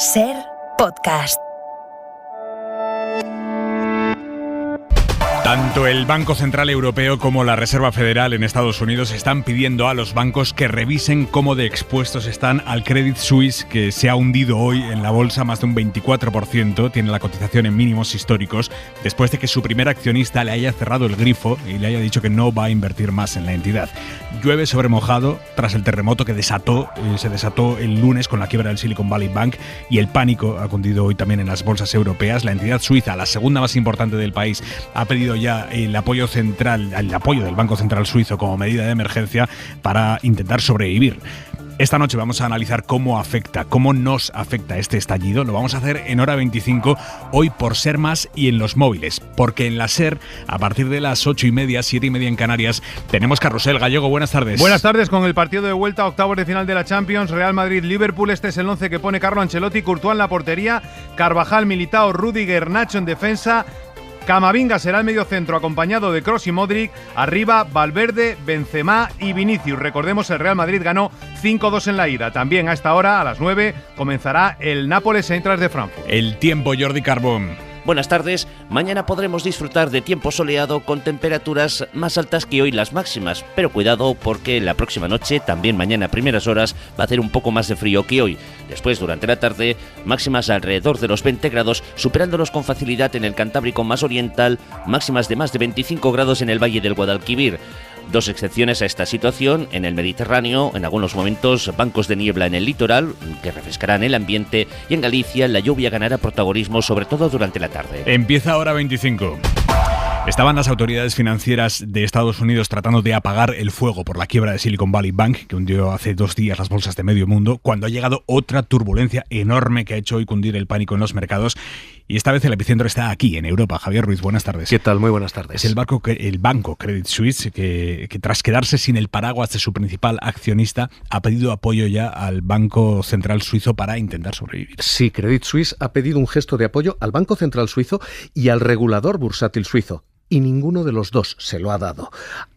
SER Podcast. Tanto el Banco Central Europeo como la Reserva Federal en Estados Unidos están pidiendo a los bancos que revisen cómo de expuestos están al Credit Suisse, que se ha hundido hoy en la bolsa más de un 24%, tiene la cotización en mínimos históricos, después de que su primer accionista le haya cerrado el grifo y le haya dicho que no va a invertir más en la entidad. Llueve sobre mojado tras el terremoto que se desató el lunes con la quiebra del Silicon Valley Bank, y el pánico ha cundido hoy también en las bolsas europeas. La entidad suiza, la segunda más importante del país, ha pedido ya el apoyo del Banco Central Suizo como medida de emergencia para intentar sobrevivir. Esta noche vamos a analizar cómo nos afecta este estallido. Lo vamos a hacer en Hora 25, hoy por Ser Más y en los móviles, porque en la SER, a partir de las 8:30, 7:30 en Canarias, tenemos Carrusel. Gallego, buenas tardes. Buenas tardes, con el partido de vuelta a octavos de final de la Champions, Real Madrid-Liverpool. Este es el 11 que pone Carlo Ancelotti: Courtois en la portería, Carvajal, Militao, Rüdiger, Nacho en defensa. Camavinga será el mediocentro acompañado de Kroos y Modric. Arriba Valverde, Benzema y Vinicius. Recordemos, el Real Madrid ganó 5-2 en la ida. También a esta hora, a las 9, comenzará el Nápoles-Eintracht de Frankfurt. El tiempo, Jordi Carbón. Buenas tardes. Mañana podremos disfrutar de tiempo soleado con temperaturas más altas que hoy las máximas, pero cuidado porque la próxima noche, también mañana a primeras horas, va a hacer un poco más de frío que hoy. Después, durante la tarde, máximas alrededor de los 20 grados, superándolos con facilidad en el Cantábrico más oriental, máximas de más de 25 grados en el Valle del Guadalquivir. Dos excepciones a esta situación: en el Mediterráneo, en algunos momentos bancos de niebla en el litoral, que refrescarán el ambiente, y en Galicia la lluvia ganará protagonismo, sobre todo durante la tarde. Empieza Hora 25. Estaban las autoridades financieras de Estados Unidos tratando de apagar el fuego por la quiebra de Silicon Valley Bank, que hundió hace 2 días las bolsas de medio mundo, cuando ha llegado otra turbulencia enorme que ha hecho hoy cundir el pánico en los mercados. Y esta vez el epicentro está aquí, en Europa. Javier Ruiz, buenas tardes. ¿Qué tal? Muy buenas tardes. Es el banco Credit Suisse que tras quedarse sin el paraguas de su principal accionista, ha pedido apoyo ya al Banco Central Suizo para intentar sobrevivir. Sí, Credit Suisse ha pedido un gesto de apoyo al Banco Central Suizo y al regulador bursátil suizo, y ninguno de los dos se lo ha dado.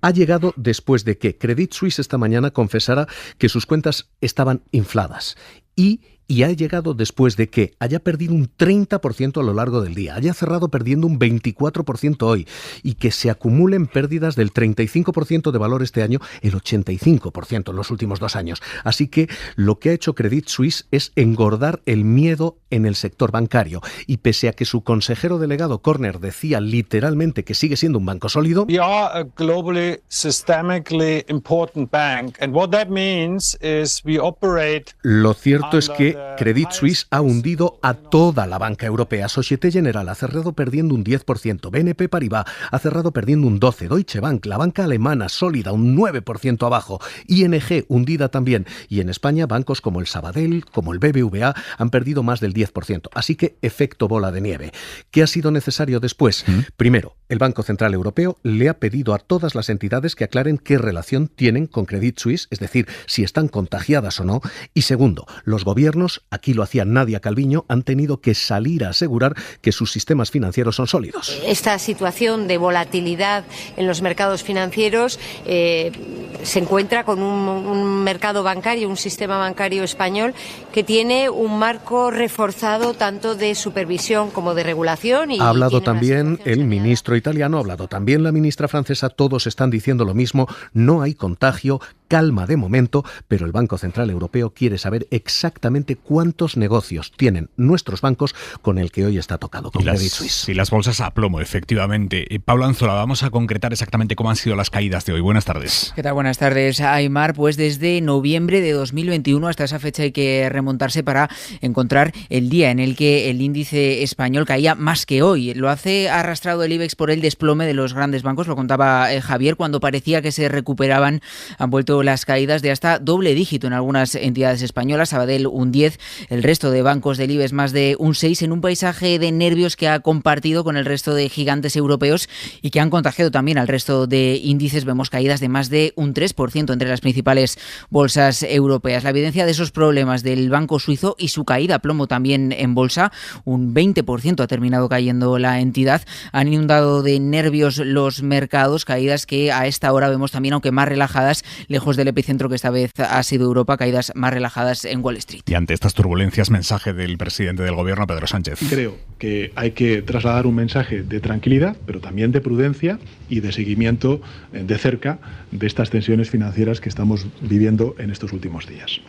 Ha llegado después de que Credit Suisse esta mañana confesara que sus cuentas estaban infladas, y ha llegado después de que haya perdido un 30% a lo largo del día, haya cerrado perdiendo un 24% hoy, y que se acumulen pérdidas del 35% de valor este año, el 85% en los últimos 2 años. Así que lo que ha hecho Credit Suisse es engordar el miedo en el sector bancario, y pese a que su consejero delegado Corner decía literalmente que sigue siendo un banco sólido, We are a globally systemically important bank, and what that means is we operate. Lo cierto es que Credit Suisse ha hundido a toda la banca europea. Société Générale ha cerrado perdiendo un 10%, BNP Paribas ha cerrado perdiendo un 12%, Deutsche Bank, la banca alemana sólida, un 9% abajo, ING hundida también, y en España bancos como el Sabadell, como el BBVA han perdido más del 10%. Así que efecto bola de nieve. ¿Qué ha sido necesario después? Primero, el Banco Central Europeo le ha pedido a todas las entidades que aclaren qué relación tienen con Credit Suisse, es decir, si están contagiadas o no. Y segundo, los gobiernos, aquí lo hacía Nadia Calviño, han tenido que salir a asegurar que sus sistemas financieros son sólidos. Esta situación de volatilidad en los mercados financieros se encuentra con un mercado bancario, un sistema bancario español que tiene un marco reforzado tanto de supervisión como de regulación. Ha hablado también el ministro italiano, ha hablado también la ministra francesa, todos están diciendo lo mismo: no hay contagio, calma de momento, pero el Banco Central Europeo quiere saber exactamente cuántos negocios tienen nuestros bancos con el que hoy está tocado, con Credit Suisse. Y las bolsas a plomo, efectivamente. Pablo Anzola, vamos a concretar exactamente cómo han sido las caídas de hoy. Buenas tardes. ¿Qué tal? Buenas tardes, Aymar. Pues desde noviembre de 2021 hasta esa fecha hay que remontarse para encontrar el día en el que el índice español caía más que hoy. Lo hace arrastrado el IBEX por el desplome de los grandes bancos, lo contaba Javier, cuando parecía que se recuperaban, han vuelto las caídas de hasta doble dígito en algunas entidades españolas. Sabadell un 10, el resto de bancos del IBEX más de un 6, en un paisaje de nervios que ha compartido con el resto de gigantes europeos y que han contagiado también al resto de índices. Vemos caídas de más de un 3% entre las principales bolsas europeas. La evidencia de esos problemas del banco suizo y su caída a plomo también en bolsa, un 20% ha terminado cayendo la entidad, han inundado de nervios los mercados, caídas que a esta hora vemos también, aunque más relajadas, lejos lejos del epicentro que esta vez ha sido Europa, caídas más relajadas en Wall Street. Y ante estas turbulencias, mensaje del presidente del Gobierno, Pedro Sánchez. Creo que hay que trasladar un mensaje de tranquilidad, pero también de prudencia y de seguimiento de cerca de estas tensiones financieras que estamos viviendo en estos últimos días.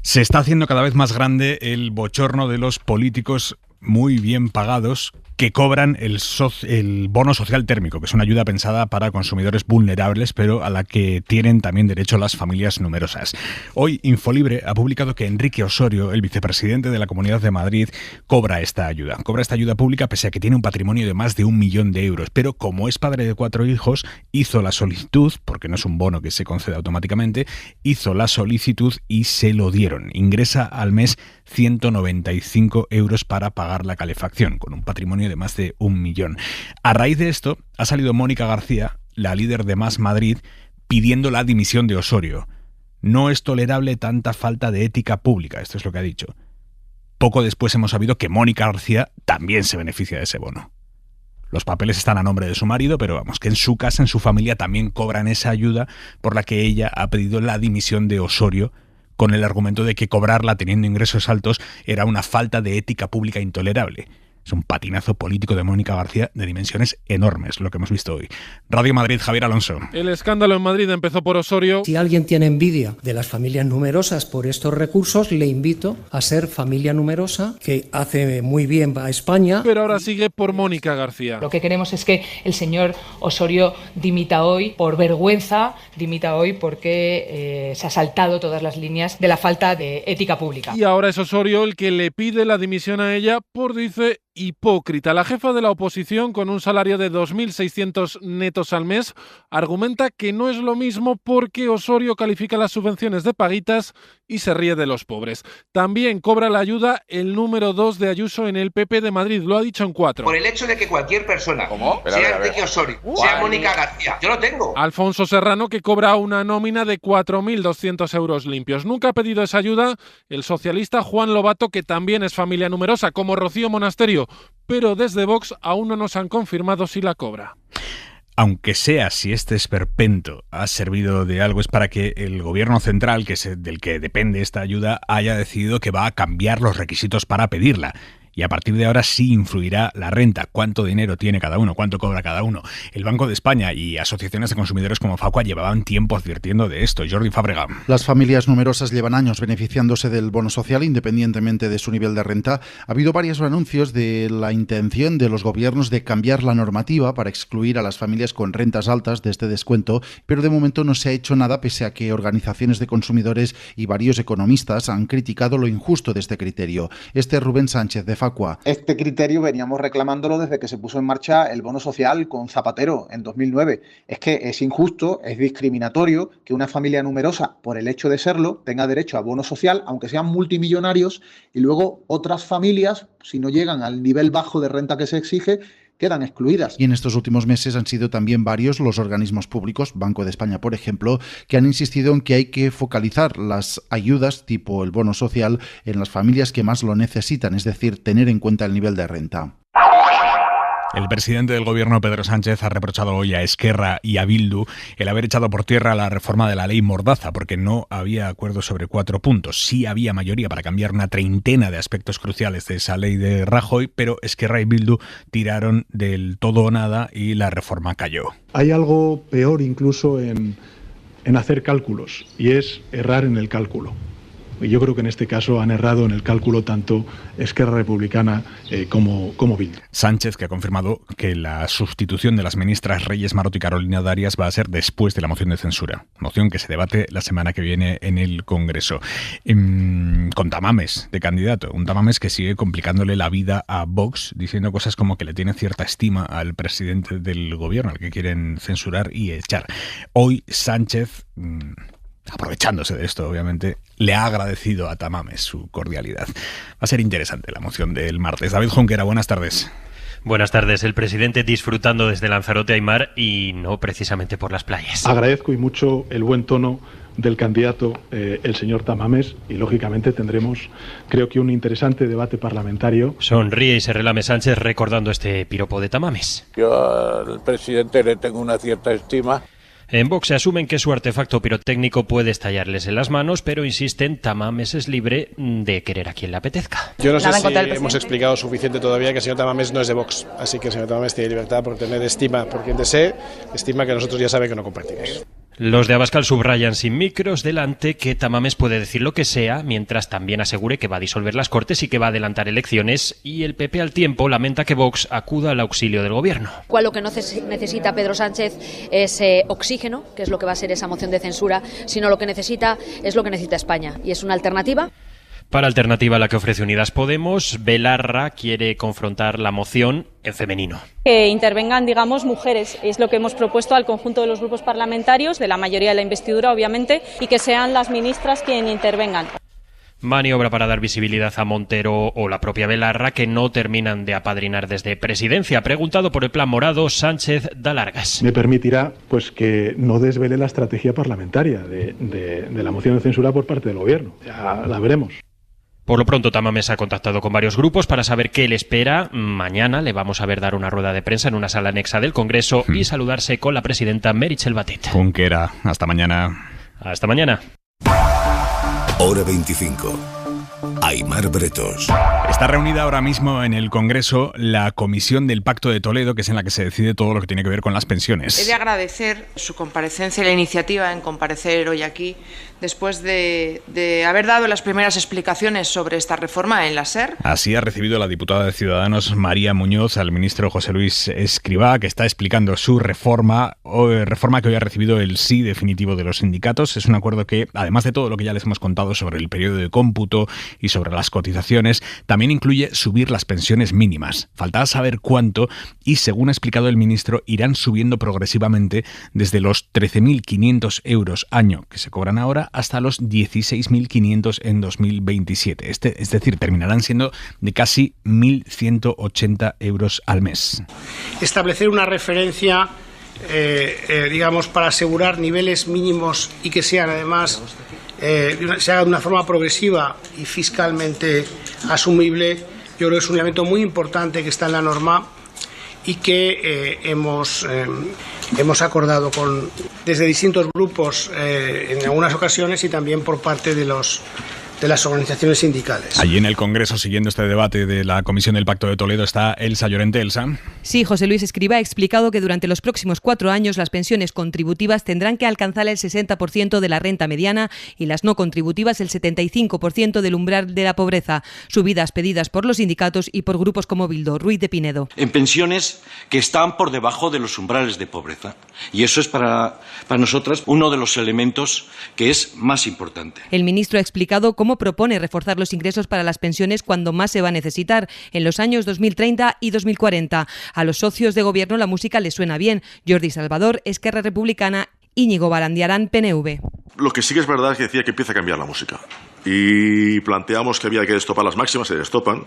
Se está haciendo cada vez más grande el bochorno de los políticos muy bien pagados que cobran el bono social térmico, que es una ayuda pensada para consumidores vulnerables, pero a la que tienen también derecho las familias numerosas. Hoy Infolibre ha publicado que Enrique Osorio, el vicepresidente de la Comunidad de Madrid, cobra esta ayuda. Cobra esta ayuda pública pese a que tiene un patrimonio de más de 1 millón de euros, pero como es padre de 4 hijos, hizo la solicitud, porque no es un bono que se concede automáticamente, hizo la solicitud y se lo dieron. Ingresa al mes 195 euros para pagar la calefacción, con un patrimonio de más de 1 millón. A raíz de esto, ha salido Mónica García, la líder de Más Madrid, pidiendo la dimisión de Osorio. No es tolerable tanta falta de ética pública, esto es lo que ha dicho. Poco después hemos sabido que Mónica García también se beneficia de ese bono. Los papeles están a nombre de su marido, pero vamos, que en su casa, en su familia, también cobran esa ayuda por la que ella ha pedido la dimisión de Osorio, con el argumento de que cobrarla teniendo ingresos altos era una falta de ética pública intolerable. Es un patinazo político de Mónica García de dimensiones enormes, lo que hemos visto hoy. Radio Madrid, Javier Alonso. El escándalo en Madrid empezó por Osorio. Si alguien tiene envidia de las familias numerosas por estos recursos, le invito a ser familia numerosa, que hace muy bien a España. Pero ahora sigue por Mónica García. Lo que queremos es que el señor Osorio dimita hoy por vergüenza, dimita hoy porque se ha saltado todas las líneas de la falta de ética pública. Y ahora es Osorio el que le pide la dimisión a ella por, dice, hipócrita. La jefa de la oposición, con un salario de 2.600 netos al mes, argumenta que no es lo mismo porque Osorio califica las subvenciones de paguitas y se ríe de los pobres. También cobra la ayuda el número 2 de Ayuso en el PP de Madrid, lo ha dicho en 4. Por el hecho de que cualquier persona, sea Enrique Osorio, sea Mónica García, yo lo tengo. Alfonso Serrano, que cobra una nómina de 4.200 euros limpios. Nunca ha pedido esa ayuda el socialista Juan Lobato, que también es familia numerosa, como Rocío Monasterio, pero desde Vox aún no nos han confirmado si la cobra. Aunque sea si este esperpento ha servido de algo, es para que el gobierno central, que es del que depende esta ayuda, haya decidido que va a cambiar los requisitos para pedirla. Y a partir de ahora sí influirá la renta, cuánto dinero tiene cada uno, cuánto cobra cada uno. El Banco de España y asociaciones de consumidores como Facua llevaban tiempo advirtiendo de esto. Jordi Fábrega. Las familias numerosas llevan años beneficiándose del bono social independientemente de su nivel de renta. Ha habido varios anuncios de la intención de los gobiernos de cambiar la normativa para excluir a las familias con rentas altas de este descuento, pero de momento no se ha hecho nada, pese a que organizaciones de consumidores y varios economistas han criticado lo injusto de este criterio. Este es Rubén Sánchez, de Facua. Este criterio veníamos reclamándolo desde que se puso en marcha el bono social con Zapatero en 2009. Es que es injusto, es discriminatorio que una familia numerosa, por el hecho de serlo, tenga derecho a bono social, aunque sean multimillonarios, y luego otras familias, si no llegan al nivel bajo de renta que se exige, quedan excluidas. Y en estos últimos meses han sido también varios los organismos públicos, Banco de España por ejemplo, que han insistido en que hay que focalizar las ayudas tipo el bono social en las familias que más lo necesitan, es decir, tener en cuenta el nivel de renta. El presidente del gobierno, Pedro Sánchez, ha reprochado hoy a Esquerra y a Bildu el haber echado por tierra la reforma de la ley Mordaza, porque no había acuerdo sobre 4 puntos. Sí había mayoría para cambiar una treintena de aspectos cruciales de esa ley de Rajoy, pero Esquerra y Bildu tiraron del todo o nada y la reforma cayó. Hay algo peor incluso en hacer cálculos, y es errar en el cálculo. Y yo creo que en este caso han errado en el cálculo tanto Esquerra Republicana como Bildu. Sánchez, que ha confirmado que la sustitución de las ministras Reyes Maroto y Carolina Darias va a ser después de la moción de censura. Moción que se debate la semana que viene en el Congreso. Con Tamames de candidato. Un Tamames que sigue complicándole la vida a Vox, diciendo cosas como que le tiene cierta estima al presidente del gobierno, al que quieren censurar y echar. Hoy Sánchez, aprovechándose de esto, obviamente, le ha agradecido a Tamames su cordialidad. Va a ser interesante la moción del martes. David Junquera, buenas tardes. Buenas tardes. El presidente disfrutando desde Lanzarote a Aymar y no precisamente por las playas. Agradezco y mucho el buen tono del candidato, el señor Tamames, y lógicamente tendremos, creo que, un interesante debate parlamentario. Sonríe y se relame Sánchez recordando este piropo de Tamames. Yo al presidente le tengo una cierta estima. En Vox se asumen que su artefacto pirotécnico puede estallarles en las manos, pero insisten, Tamames es libre de querer a quien le apetezca. Yo no sé si hemos explicado suficiente todavía que el señor Tamames no es de Vox, así que el señor Tamames tiene libertad por tener estima por quien desee, estima que nosotros ya saben que no compartimos. Los de Abascal subrayan sin micros delante que Tamames puede decir lo que sea, mientras también asegure que va a disolver las Cortes y que va a adelantar elecciones, y el PP al tiempo lamenta que Vox acuda al auxilio del gobierno. Lo que no necesita Pedro Sánchez es oxígeno, que es lo que va a ser esa moción de censura, sino lo que necesita es lo que necesita España, y es una alternativa. Para alternativa a la que ofrece Unidas Podemos, Belarra quiere confrontar la moción en femenino. Que intervengan, digamos, mujeres. Es lo que hemos propuesto al conjunto de los grupos parlamentarios, de la mayoría de la investidura, obviamente, y que sean las ministras quienes intervengan. Maniobra para dar visibilidad a Montero o la propia Belarra, que no terminan de apadrinar desde Presidencia. Preguntado por el plan morado, Sánchez da largas. Me permitirá pues que no desvele la estrategia parlamentaria de la moción de censura por parte del Gobierno. Ya la veremos. Por lo pronto, Tamames ha contactado con varios grupos para saber qué le espera. Mañana le vamos a ver dar una rueda de prensa en una sala anexa del Congreso y saludarse con la presidenta Meritxell Batet. Junquera, hasta mañana. Hasta mañana. Hora 25. Aimar Bretos. Está reunida ahora mismo en el Congreso la Comisión del Pacto de Toledo, que es en la que se decide todo lo que tiene que ver con las pensiones. He de agradecer su comparecencia y la iniciativa en comparecer hoy aquí, después de haber dado las primeras explicaciones sobre esta reforma en la SER. Así ha recibido la diputada de Ciudadanos, María Muñoz, al ministro José Luis Escrivá, que está explicando su reforma que hoy ha recibido el sí definitivo de los sindicatos. Es un acuerdo que, además de todo lo que ya les hemos contado sobre el periodo de cómputo y sobre las cotizaciones, también incluye subir las pensiones mínimas. Faltaba saber cuánto y, según ha explicado el ministro, irán subiendo progresivamente desde los 13.500 euros año que se cobran ahora hasta los 16.500 en 2027. Es decir, terminarán siendo de casi 1.180 euros al mes. Establecer una referencia, digamos, para asegurar niveles mínimos y que sean además se haga de una forma progresiva y fiscalmente asumible, yo creo que es un elemento muy importante que está en la norma y que hemos acordado desde distintos grupos en algunas ocasiones y también por parte de las organizaciones sindicales. Allí en el Congreso, siguiendo este debate de la Comisión del Pacto de Toledo, está Elsa Llorente. Elsa. Sí, José Luis Escrivá ha explicado que durante los próximos 4 años las pensiones contributivas tendrán que alcanzar el 60% de la renta mediana y las no contributivas el 75% del umbral de la pobreza, subidas pedidas por los sindicatos y por grupos como Bildu. Ruiz de Pinedo. En pensiones que están por debajo de los umbrales de pobreza. Y eso es para nosotras uno de los elementos que es más importante. El ministro ha explicado cómo propone reforzar los ingresos para las pensiones cuando más se va a necesitar, en los años 2030 y 2040. A los socios de gobierno la música les suena bien. Jordi Salvador, Esquerra Republicana, Íñigo Barandiarán, PNV. Lo que sí que es verdad es que decía que empieza a cambiar la música. Y planteamos que había que destopar las máximas, se destopan,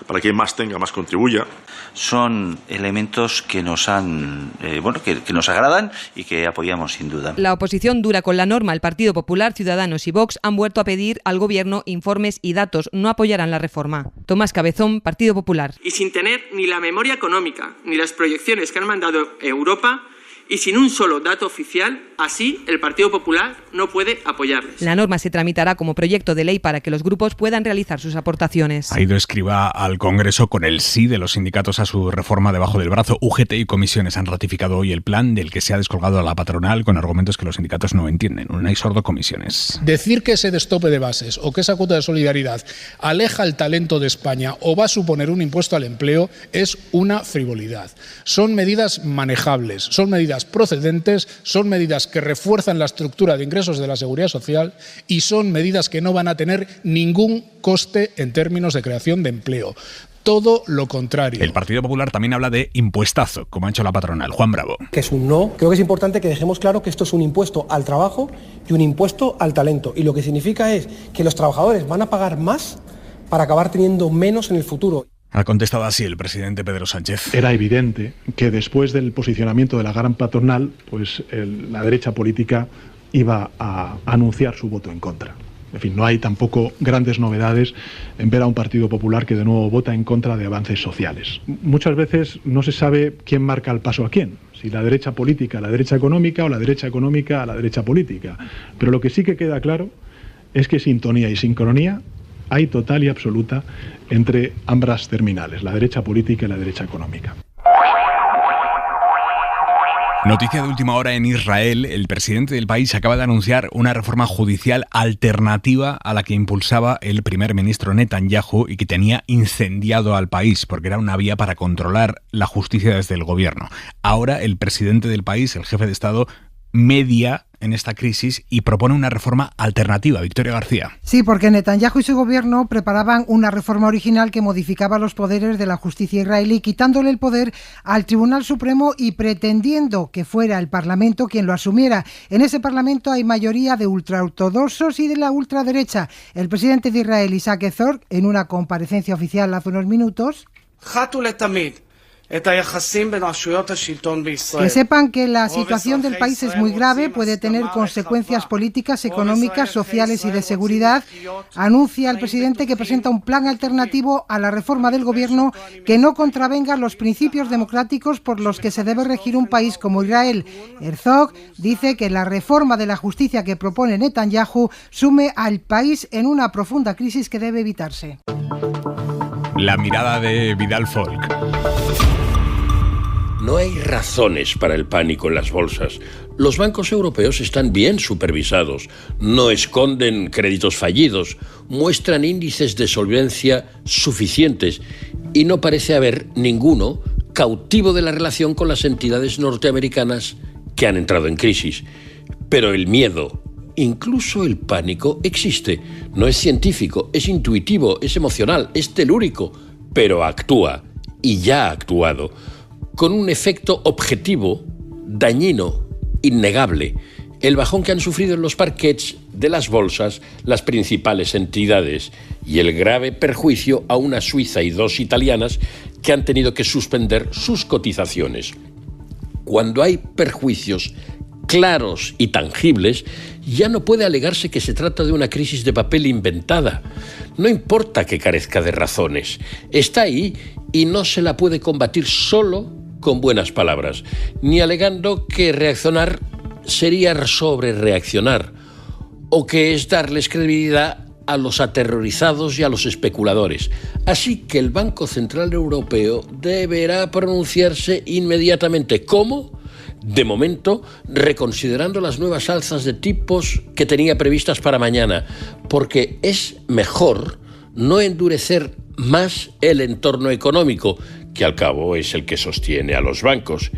para que quien más tenga, más contribuya. Son elementos que nos que nos agradan y que apoyamos sin duda. La oposición dura con la norma. El Partido Popular, Ciudadanos y Vox han vuelto a pedir al Gobierno informes y datos. No apoyarán la reforma. Tomás Cabezón, Partido Popular. Y sin tener ni la memoria económica ni las proyecciones que han mandado Europa, y sin un solo dato oficial, así el Partido Popular no puede apoyarles. La norma se tramitará como proyecto de ley para que los grupos puedan realizar sus aportaciones. Ha ido Escrivá al Congreso con el sí de los sindicatos a su reforma debajo del brazo. UGT y comisiones han ratificado hoy el plan del que se ha descolgado a la patronal con argumentos que los sindicatos no entienden. Unai Sordo, comisiones. Decir que ese destope de bases o que esa cuota de solidaridad aleja el talento de España o va a suponer un impuesto al empleo es una frivolidad. Son medidas manejables, son medidas procedentes, son medidas que refuerzan la estructura de ingresos de la Seguridad Social y son medidas que no van a tener ningún coste en términos de creación de empleo. Todo lo contrario. El Partido Popular también habla de impuestazo, como ha hecho la patronal. Juan Bravo. Que es un no. Creo que es importante que dejemos claro que esto es un impuesto al trabajo y un impuesto al talento. Y lo que significa es que los trabajadores van a pagar más para acabar teniendo menos en el futuro. Ha contestado así el presidente Pedro Sánchez. Era evidente que después del posicionamiento de la gran patronal, pues la derecha política iba a anunciar su voto en contra. En fin, no hay tampoco grandes novedades en ver a un Partido Popular que de nuevo vota en contra de avances sociales. Muchas veces no se sabe quién marca el paso a quién, si la derecha política a la derecha económica o la derecha económica a la derecha política. Pero lo que sí que queda claro es que sintonía y sincronía hay total y absoluta entre ambas terminales, la derecha política y la derecha económica. Noticia de última hora en Israel. El presidente del país acaba de anunciar una reforma judicial alternativa a la que impulsaba el primer ministro Netanyahu y que tenía incendiado al país porque era una vía para controlar la justicia desde el gobierno. Ahora el presidente del país, el jefe de Estado, media en esta crisis y propone una reforma alternativa. Victoria García. Sí, porque Netanyahu y su gobierno preparaban una reforma original que modificaba los poderes de la justicia israelí, quitándole el poder al Tribunal Supremo y pretendiendo que fuera el Parlamento quien lo asumiera. En ese Parlamento hay mayoría de ultraortodoxos y de la ultraderecha. El presidente de Israel, Isaac Herzog, en una comparecencia oficial hace unos minutos, que sepan que la situación del país es muy grave, puede tener consecuencias políticas, económicas, sociales y de seguridad. Anuncia el presidente que presenta un plan alternativo a la reforma del gobierno que no contravenga los principios democráticos por los que se debe regir un país como Israel. Herzog dice que la reforma de la justicia que propone Netanyahu sume al país en una profunda crisis que debe evitarse. La mirada de Vidal Folk. No hay razones para el pánico en las bolsas. Los bancos europeos están bien supervisados, no esconden créditos fallidos, muestran índices de solvencia suficientes y no parece haber ninguno cautivo de la relación con las entidades norteamericanas que han entrado en crisis. Pero el miedo, incluso el pánico, existe. No es científico, es intuitivo, es emocional, es telúrico, pero actúa y ya ha actuado, con un efecto objetivo, dañino, innegable. El bajón que han sufrido en los parquets de las bolsas las principales entidades y el grave perjuicio a una Suiza y 2 italianas que han tenido que suspender sus cotizaciones. Cuando hay perjuicios claros y tangibles, ya no puede alegarse que se trata de una crisis de papel inventada. No importa que carezca de razones, está ahí y no se la puede combatir solo con buenas palabras, ni alegando que reaccionar sería sobre reaccionar, o que es darles credibilidad a los aterrorizados y a los especuladores. Así que el Banco Central Europeo deberá pronunciarse inmediatamente. ¿Cómo? De momento, reconsiderando las nuevas alzas de tipos que tenía previstas para mañana, porque es mejor no endurecer más el entorno económico, que al cabo es el que sostiene a los bancos,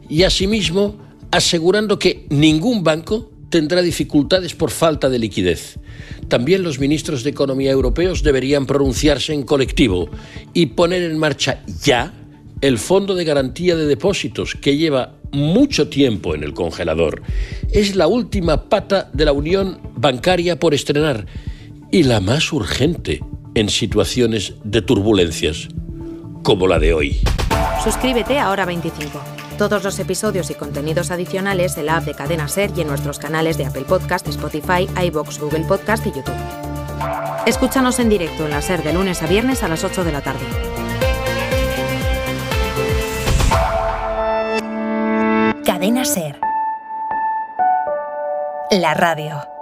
y asimismo asegurando que ningún banco tendrá dificultades por falta de liquidez. También los ministros de Economía europeos deberían pronunciarse en colectivo y poner en marcha ya el Fondo de Garantía de Depósitos, que lleva mucho tiempo en el congelador. Es la última pata de la unión bancaria por estrenar y la más urgente en situaciones de turbulencias como la de hoy. Suscríbete a Hora 25. Todos los episodios y contenidos adicionales en la app de Cadena SER y en nuestros canales de Apple Podcast, Spotify, iVoox, Google Podcast y YouTube. Escúchanos en directo en la SER de lunes a viernes a las 8 de la tarde. Cadena SER. La radio.